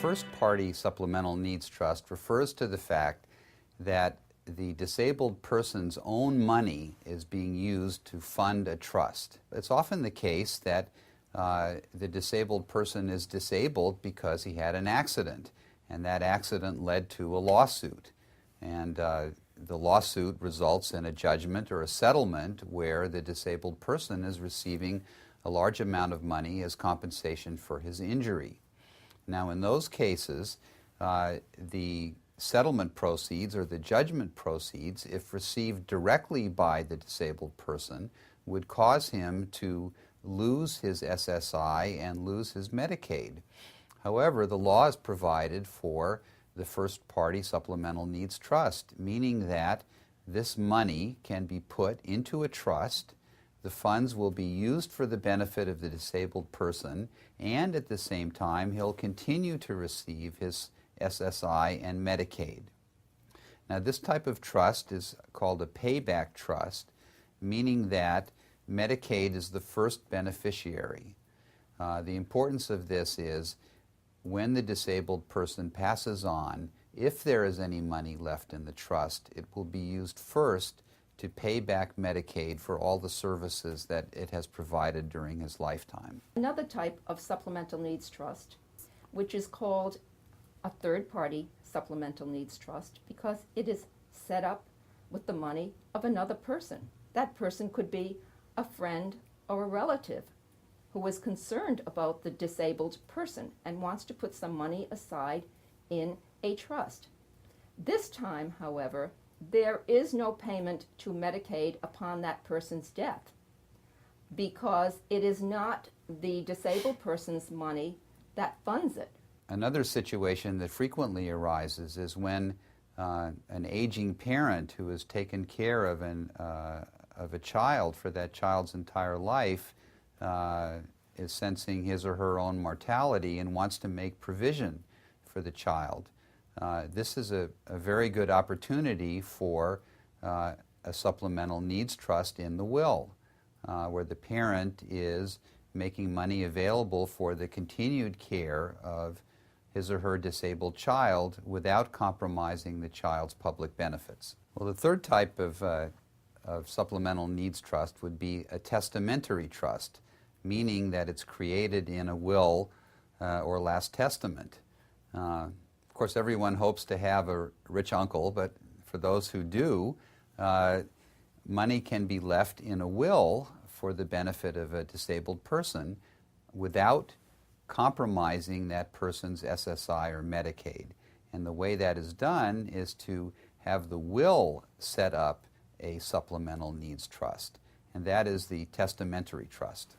First-party supplemental needs trust refers to the fact that the disabled person's own money is being used to fund a trust. It's often the case that the disabled person is disabled because he had an accident, and that accident led to a lawsuit. And the lawsuit results in a judgment or a settlement where the disabled person is receiving a large amount of money as compensation for his injury. Now, in those cases, the settlement proceeds or the judgment proceeds, if received directly by the disabled person, would cause him to lose his SSI and lose his Medicaid. However, the law is provided for the first-party supplemental needs trust, meaning that this money can be put into a trust. The funds will be used for the benefit of the disabled person, and at the same time, he'll continue to receive his SSI and Medicaid. Now, this type of trust is called a payback trust, meaning that Medicaid is the first beneficiary. The importance of this is when the disabled person passes on, if there is any money left in the trust, it will be used first to pay back Medicaid for all the services that it has provided during his lifetime. Another type of supplemental needs trust, which is called a third-party supplemental needs trust, because it is set up with the money of another person. That person could be a friend or a relative who is concerned about the disabled person and wants to put some money aside in a trust. This time, however, there is no payment to Medicaid upon that person's death, because it is not the disabled person's money that funds it. Another situation that frequently arises is when an aging parent who has taken care of a child for that child's entire life is sensing his or her own mortality and wants to make provision for the child. This is a very good opportunity for a supplemental needs trust in the will, where the parent is making money available for the continued care of his or her disabled child without compromising the child's public benefits. Well, the third type of supplemental needs trust would be a testamentary trust, meaning that it's created in a will or last testament. Of course, everyone hopes to have a rich uncle, but for those who do, money can be left in a will for the benefit of a disabled person without compromising that person's SSI or Medicaid. And the way that is done is to have the will set up a supplemental needs trust, and that is the testamentary trust.